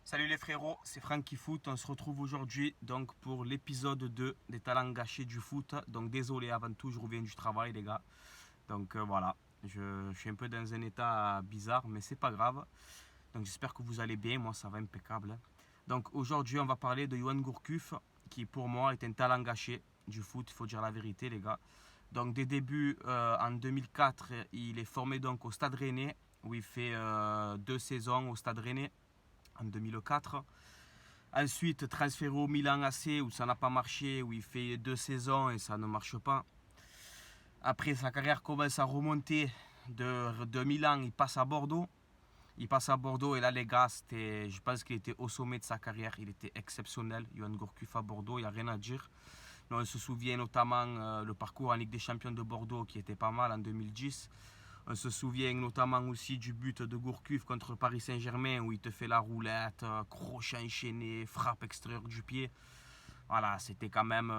Salut les frérots, c'est Francky Foot. On se retrouve aujourd'hui donc pour l'épisode 2 des talents gâchés du foot. Donc désolé, avant tout, je reviens du travail les gars. Donc voilà, je suis un peu dans un état bizarre, mais c'est pas grave. Donc j'espère que vous allez bien, moi ça va impeccable. Donc aujourd'hui, on va parler de Yohan Gourcuff, qui pour moi est un talent gâché du foot, il faut dire la vérité les gars. Donc des débuts en 2004, il est formé donc au Stade Rennais, où il fait 2 saisons au Stade Rennais en 2004. Ensuite, transféré au Milan AC où ça n'a pas marché, où il fait 2 saisons et ça ne marche pas. Après, sa carrière commence à remonter de Milan, il passe à Bordeaux. Il passe à Bordeaux et là, les gars, je pense qu'il était au sommet de sa carrière. Il était exceptionnel. Yohan Gourcuff à Bordeaux, il n'y a rien à dire. On se souvient notamment le parcours en Ligue des Champions de Bordeaux qui était pas mal en 2010. On se souvient notamment aussi du but de Gourcuff contre Paris Saint-Germain où il te fait la roulette, crochet enchaîné, frappe extérieure du pied. Voilà, c'était quand même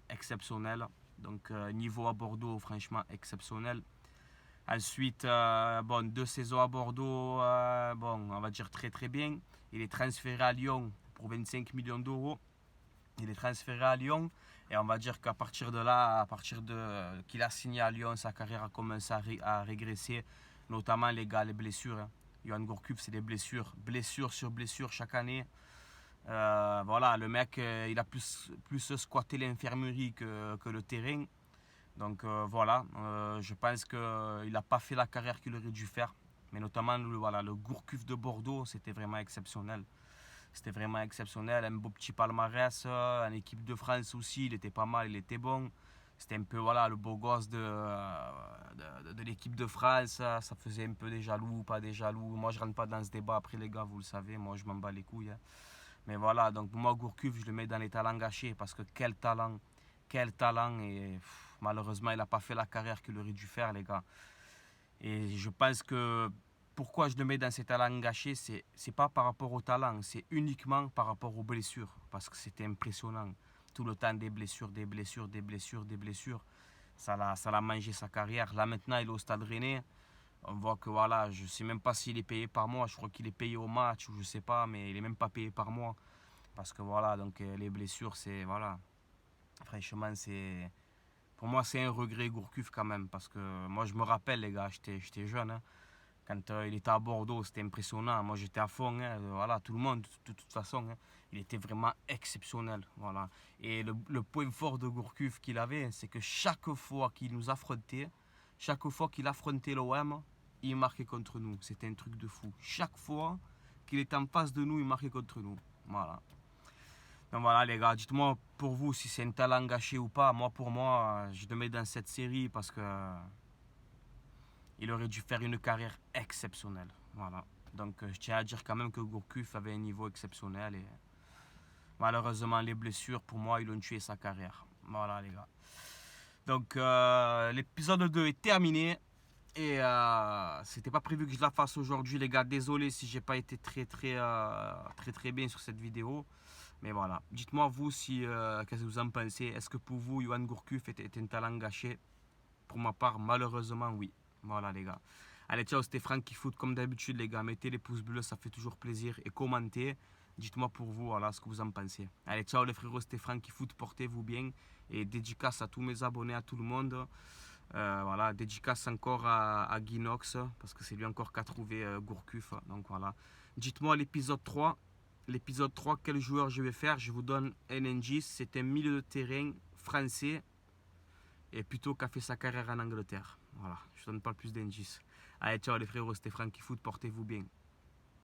exceptionnel. Donc niveau à Bordeaux, franchement exceptionnel. Ensuite, bon, 2 saisons à Bordeaux, bon, on va dire très très bien. Il est transféré à Lyon pour 25 millions d'euros. Il est transféré à Lyon et on va dire qu'à partir de là, à partir de qu'il a signé à Lyon, sa carrière a commencé à régresser, notamment les gars, les blessures. Hein. Yohan Gourcuff, c'est des blessure sur blessure chaque année. Voilà, le mec, il a plus squatté l'infirmerie que le terrain. Donc voilà, je pense qu'il n'a pas fait la carrière qu'il aurait dû faire. Mais notamment voilà, le Gourcuff de Bordeaux, c'était vraiment exceptionnel. C'était vraiment exceptionnel, un beau petit palmarès, en équipe de France aussi, il était pas mal, il était bon. C'était un peu voilà, le beau gosse de l'équipe de France, ça faisait un peu des jaloux, pas des jaloux. Moi je rentre pas dans ce débat après les gars, vous le savez, moi je m'en bats les couilles. Hein. Mais voilà, donc moi Gourcuff je le mets dans les talents gâchés parce que quel talent et malheureusement il n'a pas fait la carrière qu'il aurait dû faire les gars. Et je pense que pourquoi je le mets dans ces talents gâchés, c'est pas par rapport au talent, c'est uniquement par rapport aux blessures. Parce que c'était impressionnant. Tout le temps des blessures, des blessures, des blessures, des blessures. Ça l'a mangé sa carrière. Là maintenant, il est au Stade Rennais. On voit que voilà, je sais même pas s'il est payé par mois. Je crois qu'il est payé au match ou je sais pas, mais il est même pas payé par mois. Parce que voilà, donc les blessures, c'est voilà. Franchement, c'est pour moi, c'est un regret Gourcuff quand même. Parce que moi, je me rappelle, les gars, j'étais jeune. Hein. Quand il était à Bordeaux, c'était impressionnant. Moi, j'étais à fond. Hein. Voilà, tout le monde, de toute façon. Hein. Il était vraiment exceptionnel. Voilà. Et le point fort de Gourcuff qu'il avait, c'est que chaque fois qu'il nous affrontait, chaque fois qu'il affrontait l'OM, il marquait contre nous. C'était un truc de fou. Chaque fois qu'il était en face de nous, il marquait contre nous. Voilà. Donc voilà les gars, dites-moi pour vous si c'est un talent gâché ou pas. Moi pour moi, je le mets dans cette série parce que il aurait dû faire une carrière exceptionnelle. Voilà. Donc je tiens à dire quand même que Gourcuff avait un niveau exceptionnel et malheureusement les blessures pour moi ils ont tué sa carrière. Voilà les gars. Donc l'épisode 2 est terminé et c'était pas prévu que je la fasse aujourd'hui les gars. Désolé si j'ai pas été très bien sur cette vidéo. Mais voilà, dites-moi vous si qu'est-ce que vous en pensez. Est-ce que pour vous Yohan Gourcuff était un talent gâché? Pour ma part, malheureusement, oui. Voilà, les gars. Allez, ciao, c'était Francky Foot. Comme d'habitude, les gars, mettez les pouces bleus, ça fait toujours plaisir. Et commentez. Dites-moi pour vous, voilà, ce que vous en pensez. Allez, ciao, les frérots, c'était Francky Foot. Portez-vous bien. Et dédicace à tous mes abonnés, à tout le monde. Voilà, dédicace encore à Guinox, parce que c'est lui encore qui a trouvé Gourcuff. Donc voilà. Dites-moi l'épisode 3. L'épisode 3, quel joueur je vais faire? Je vous donne un indice. C'est un milieu de terrain français et plutôt qu'a fait sa carrière en Angleterre. Voilà, je ne donne pas plus d'indices. Allez, ciao les frérots, c'était Francky Foot, portez-vous bien.